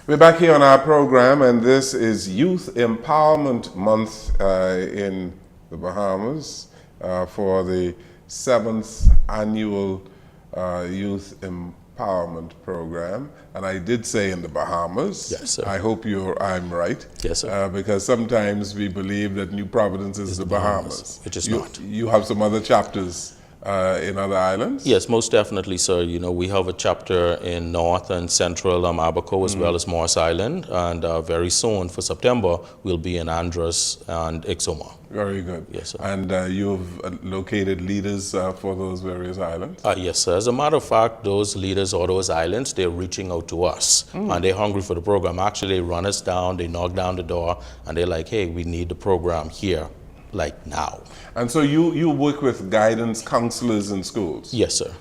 We're back here on our program, and this is Youth Empowerment Month in the Bahamas for the 7th annual Youth Empowerment Program. And I did say in the Bahamas. Yes, sir. I hope I'm right. Yes, sir. Because sometimes we believe that New Providence is the Bahamas. Which is not. You have some other chapters in other islands? Yes, most definitely, sir. You know, we have a chapter in North and Central Abaco as well as Morris Island, and very soon for September we'll be in Andros and Ixoma. Very good. Yes, sir. And you've located leaders for those various islands? Yes, sir. As a matter of fact, those leaders or those islands, they're reaching out to us, and they're hungry for the program. Actually, they run us down, they knock down the door, and they're like, hey, we need the program here, like now. And so you work with guidance counselors in schools? Yes, sir.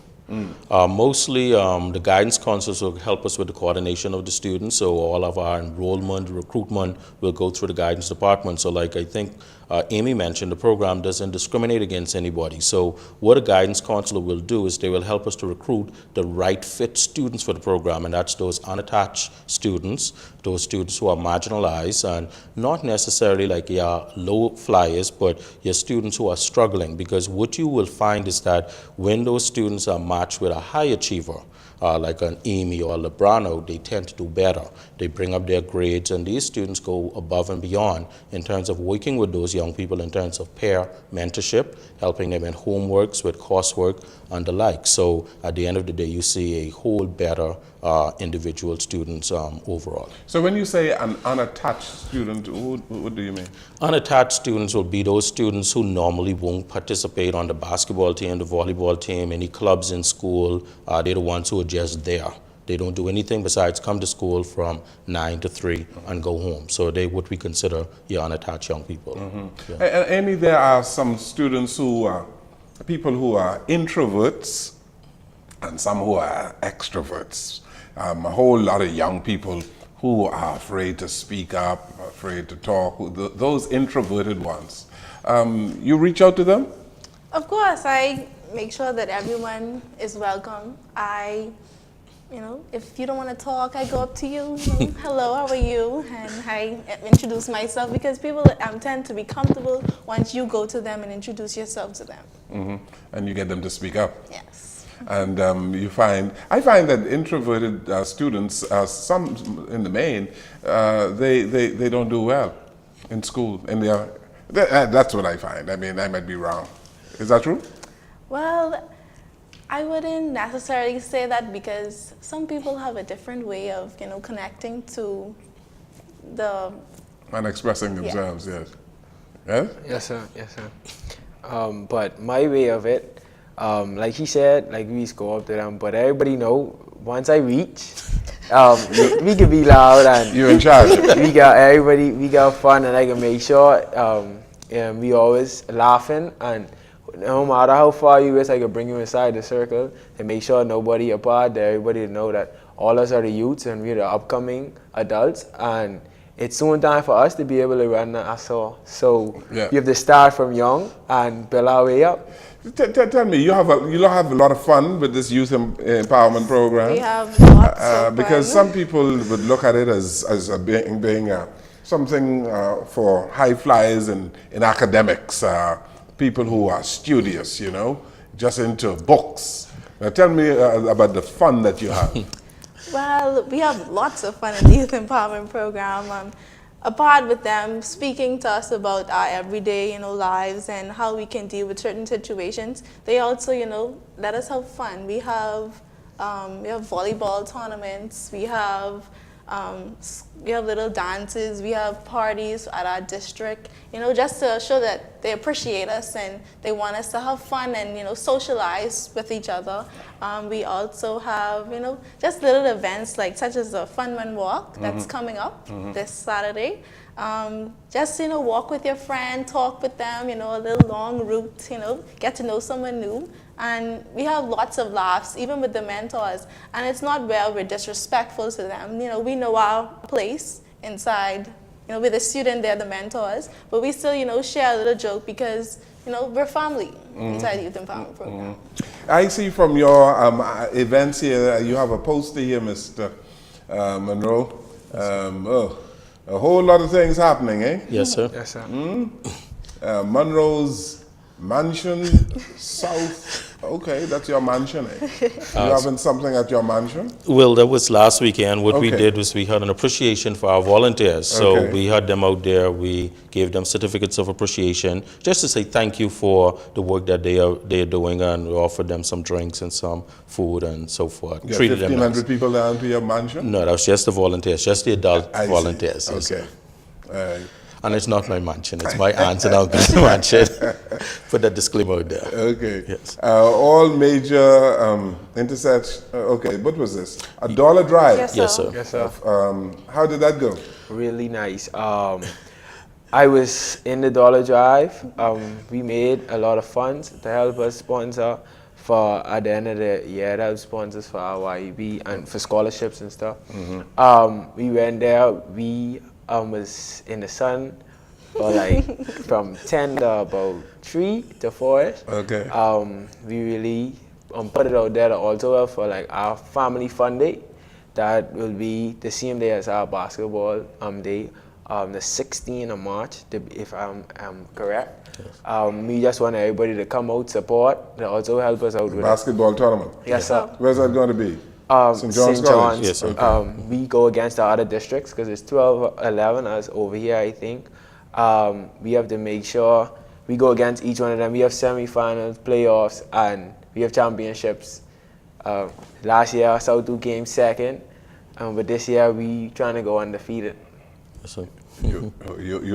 Mostly the guidance counselors will help us with the coordination of the students, so all of our enrollment, recruitment will go through the guidance department. So like I think Amy mentioned, the program doesn't discriminate against anybody. So what a guidance counselor will do is they will help us to recruit the right fit students for the program, and that's those unattached students, those students who are marginalized, and not necessarily like low flyers, but your students who are struggling. Because what you will find is that when those students are matched with a high achiever, like an Amy or a Lebrano, they tend to do better. They bring up their grades, and these students go above and beyond in terms of working with those young people in terms of peer mentorship, helping them in homeworks, with coursework, and the like. So at the end of the day, you see a whole better individual students overall. So when you say an unattached student, what do you mean? Unattached students will be those students who normally won't participate on the basketball team, the volleyball team, any clubs in school. They're the ones who are just there. They don't do anything besides come to school from 9 to 3 and go home. So they what we consider unattached young people. And Amy, there are some students who are people who are introverts and some who are extroverts. A whole lot of young people who are afraid to speak up, afraid to talk, those introverted ones. You reach out to them? Of course, I make sure that everyone is welcome. If you don't want to talk, I go up to you, hello, how are you? And I introduce myself, because people tend to be comfortable once you go to them and introduce yourself to them. And you get them to speak up? Yes. And I find that introverted students, some in the main, they don't do well in school. And that's what I find. I mean, I might be wrong. Is that true? Well, I wouldn't necessarily say that, because some people have a different way of, connecting to the... And expressing themselves, yes. Yes? Yes, sir. Yes, sir. But my way of it, like he said, like we just go up to them, but everybody know once I reach, we can be loud and you're in charge. we got fun, and I can make sure we always laughing, and no matter how far you is, I can bring you inside the circle and make sure nobody apart there, everybody to know that all us are the youths and we're the upcoming adults, and it's soon time for us to be able to run us all. So you have to start from young and build our way up. Tell me, you have a lot of fun with this youth empowerment program. We have lots of because fun. some people would look at it as being something for high flyers in academics, people who are studious, just into books. Now tell me about the fun that you have. Well, we have lots of fun in the Youth Empowerment Program. Apart with them speaking to us about our everyday, lives and how we can deal with certain situations, they also, let us have fun. We have volleyball tournaments. We have little dances. We have parties at our district. Just to show that they appreciate us and they want us to have fun and socialize with each other. We also have just little events such as the Fun Run Walk that's coming up this Saturday. Just walk with your friend, talk with them. A little long route. Get to know someone new. And we have lots of laughs, even with the mentors. And it's not where we're disrespectful to them. We know our place inside. With the student, they're the mentors. But we still, share a little joke because, we're family inside the Youth Empowerment Program. I see from your events here, you have a poster here, Mr. Munroe, A whole lot of things happening, eh? Yes, sir. Yes, sir. Munroe's mansion, south. Okay, that's your mansion, eh? You having something at your mansion? Well, that was last weekend. What we Okay. did was we had an appreciation for our volunteers. So Okay. we had them out there. We gave them certificates of appreciation just to say thank you for the work that they are doing, and we offered them some drinks and some food and so forth. You got Treated them 1,500 nice. people down to your mansion? No, that was just the volunteers, just the adult I see. volunteers. Yes, Okay. sir. And it's not my mansion, it's my aunt's and uncle's mansion. Put that disclaimer out there. Okay. Yes. All major intersections. Okay, what was this? A dollar drive. Yes, Yes, sir. sir. Yes, sir. How did that go? Really nice. I was in the Dollar Drive. We made a lot of funds to help us sponsor for at the end of the year, to help sponsors for our YEB and for scholarships and stuff. We went there. We was in the sun for like from 10 to about 3 to 4. Okay. We really put it out there to also for like our family fun day. That will be the same day as our basketball day, the 16th of March, if I'm correct. We just want everybody to come out, support, to also help us out with it. Basketball tournament. Yes, sir. Where's that going to be? St. John's St. College? John's. Yes, sir. We go against the other districts because it's 12, 11 us over here, I think. We have to make sure we go against each one of them. We have semifinals, playoffs, and we have championships. Last year, South 2 came second, but this year we trying to go undefeated. Yes, sir. You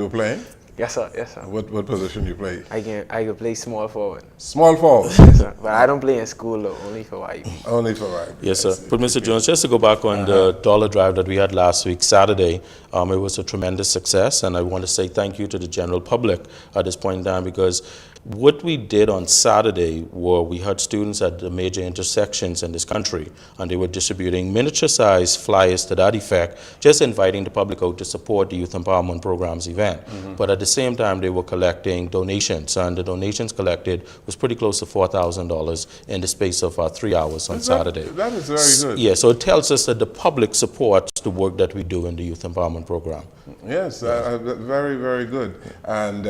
were playing? Yes, sir. Yes, sir. What position you play? I can play small forward. Small forward. Yes, sir. But I don't play in school though, only for YB. Only for right. Yes, sir. But Mr. Jones, just to go back on the dollar drive that we had last week, Saturday, it was a tremendous success, and I want to say thank you to the general public at this point in time, because what we did on Saturday were we had students at the major intersections in this country, and they were distributing miniature-sized flyers to that effect, just inviting the public out to support the Youth Empowerment Program's event. But at the same time, they were collecting donations, and the donations collected was pretty close to $4,000 in the space of 3 hours on Saturday. That is very good. Yeah, so it tells us that the public supports the work that we do in the Youth Empowerment Program. Yes, very, very good. And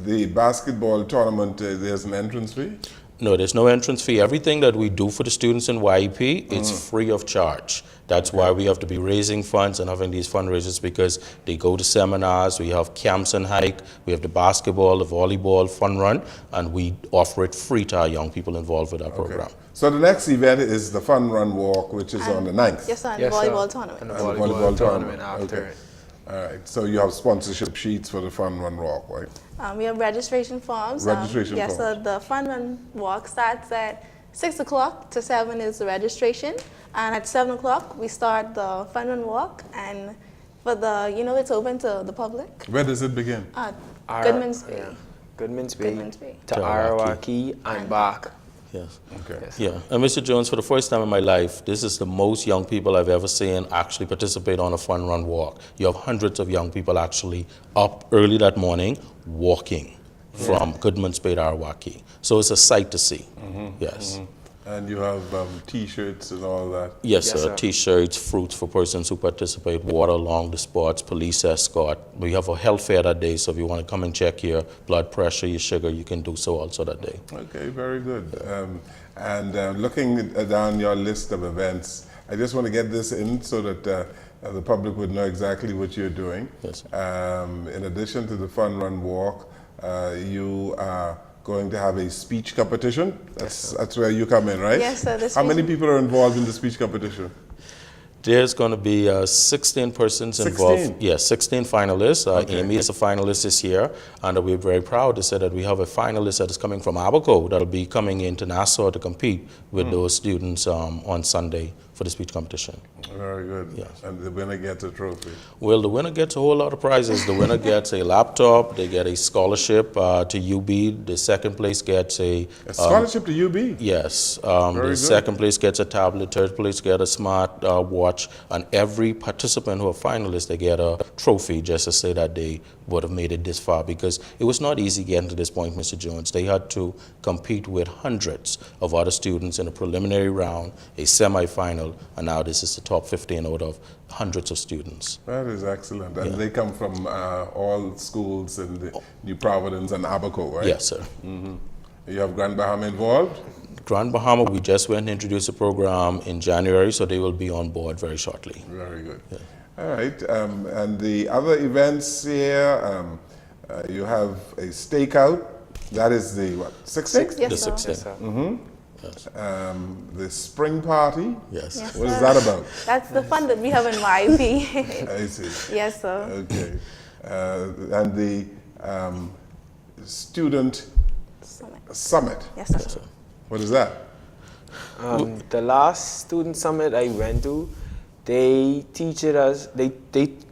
the basketball tournament, there's an entrance fee? No, there's no entrance fee. Everything that we do for the students in YEP is free of charge. That's why we have to be raising funds and having these fundraisers, because they go to seminars, we have camps and hike, we have the basketball, the volleyball, fun run, and we offer it free to our young people involved with our program. So the next event is the Fun Run Walk, which is on the 9th. Yes, sir, and Yes, the sir. volleyball tournament. And the And the volleyball volleyball tournament tournament. after Okay. it. All right. So you have sponsorship sheets for the Fun Run Walk, right? We have registration forms. Registration yes, forms. so the Fun Run Walk starts at 6 o'clock to 7 is the registration. And at 7 o'clock, we start the Fun Run Walk. And for the, it's open to the public. Where does it begin? Goodman's Bay. Yeah. Goodman's Bay Goodman's Bay. to To Arawaki and back. Yes. Okay. Yes. Yeah, and Mr. Jones, for the first time in my life, this is the most young people I've ever seen actually participate on a fun run walk. You have hundreds of young people actually up early that morning walking from Goodman's Bay to Arawaki. So it's a sight to see. Yes. And you have T-shirts and all that. Yes, Yes, sir. sir. T-shirts, fruits for persons who participate, water along the spots, police escort. We have a health fair that day, so if you want to come and check your blood pressure, your sugar, you can do so also that day. Okay, very good. Looking down your list of events, I just want to get this in so that the public would know exactly what you're doing. Yes, In addition to the Fun Run Walk, you are going to have a speech competition. That's where you come in, right? Yes, sir, the How many speech- people are involved in the speech competition? There's going to be 16 persons 16? involved. Yes, 16 finalists. Amy is a finalist this year, and we're very proud to say that we have a finalist that is coming from Abaco that'll be coming into Nassau to compete with those students on Sunday for the speech competition. Very good. Yes. And the winner gets a trophy. Well, the winner gets a whole lot of prizes. The winner gets a laptop, they get a scholarship to UB, the second place gets A scholarship to UB. Yes, Very the good. second place gets a tablet, third place gets a smart watch, and every participant who are finalists, they get a trophy just to say that they would have made it this far, because it was not easy getting to this point, Mr. Jones. They had to compete with hundreds of other students in a preliminary round, a semifinal, well, and now this is the top 15 out of hundreds of students. That is excellent. And they come from all schools in the New Providence and Abaco, right? Yes, sir. You have Grand Bahama involved? Grand Bahama, we just went and introduced the program in January, so they will be on board very shortly. Very good. Yeah. All right. And the other events here, you have a stakeout. That is the what? 16th? Yes, The sir. 16th. Yes, sir. Yes. The spring party. Yes. Yes, What is sir. that about? That's the fun that we have in YP. I see. Yes, sir. Okay. And the student summit. Yes, sir. Yes, sir. What is that? The last student summit I went to, they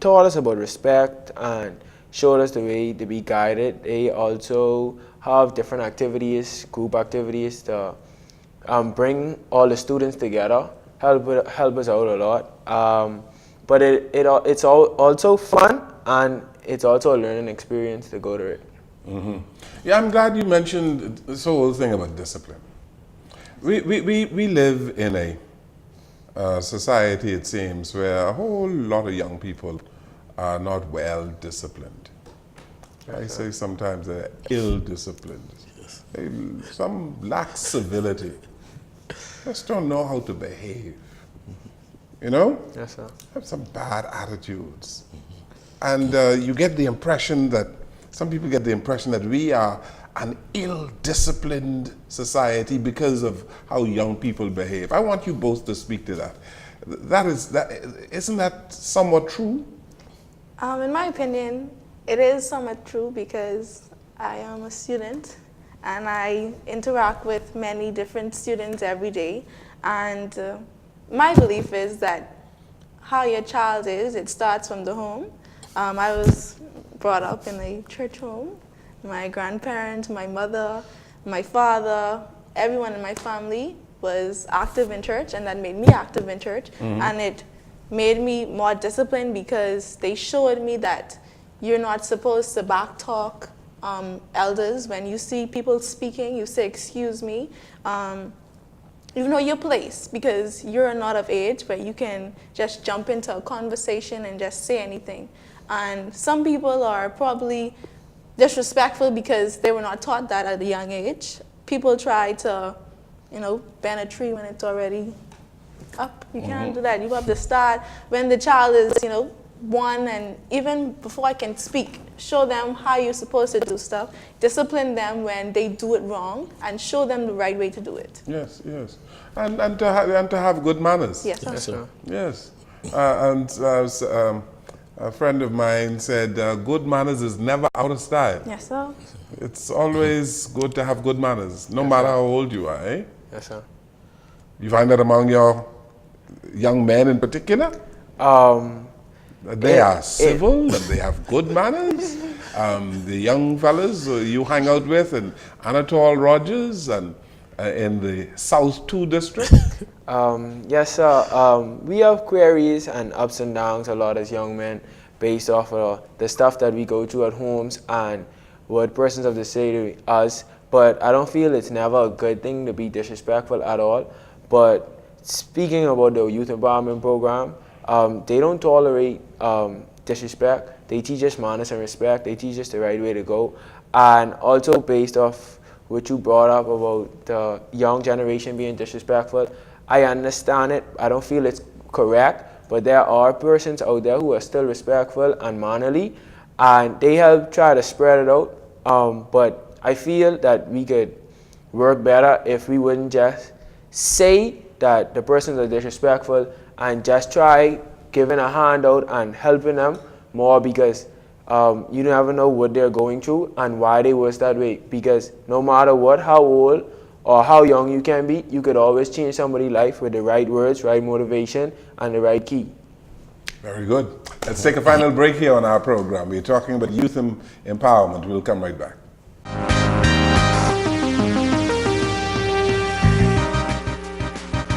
taught us about respect and showed us the way to be guided. They also have different activities, group activities to bring all the students together, help us out a lot. But it's also fun, and it's also a learning experience to go to it. Yeah, I'm glad you mentioned this whole thing about discipline. We live in a society, it seems, where a whole lot of young people are not well disciplined. I say sometimes they're ill-disciplined. Yes. Some lack civility. Just don't know how to behave. You know? Yes, sir. Have some bad attitudes. And you get the impression that, some people get the impression that we are an ill-disciplined society because of how young people behave. I want you both to speak to that. Isn't that somewhat true? In my opinion, it is somewhat true because I am a student and I interact with many different students every day. And my belief is that how your child is, it starts from the home. I was brought up in a church home. My grandparents, my mother, my father, everyone in my family was active in church, and that made me active in church. And it made me more disciplined because they showed me that you're not supposed to backtalk elders. When you see people speaking, you say, "Excuse me." You know your place because you're not of age, but you can just jump into a conversation and just say anything. And some people are probably disrespectful because they were not taught that at a young age. People try to, bend a tree when it's already up. You can't do that. You have to start when the child is, 1, and even before I can speak, show them how you're supposed to do stuff. Discipline them when they do it wrong, and show them the right way to do it. Yes, yes. And to have good manners. Yes, Yes, sir. sir. Yes. A friend of mine said, good manners is never out of style. Yes, sir. It's always good to have good manners, no matter how old you are, eh? Yes, sir. You find that among your young men in particular? That they are civil, that they have good manners. The young fellas you hang out with in Anatole Rogers and in the South 2 district? Yes, sir. We have queries and ups and downs a lot as young men based off of the stuff that we go through at homes and what persons have to say to us. But I don't feel it's never a good thing to be disrespectful at all. But speaking about the youth empowerment program, they don't tolerate disrespect. They teach us manners and respect. They teach us the right way to go. And also based off what you brought up about the young generation being disrespectful, I understand it. I don't feel it's correct, but there are persons out there who are still respectful and mannerly, and they help try to spread it out. But I feel that we could work better if we wouldn't just say that the persons are disrespectful and just try giving a handout and helping them more, because you never know what they're going through and why they was that way. Because no matter what, how old or how young you can be, you could always change somebody's life with the right words, right motivation, and the right key. Very good. Let's take a final break here on our program. We're talking about youth empowerment. We'll come right back.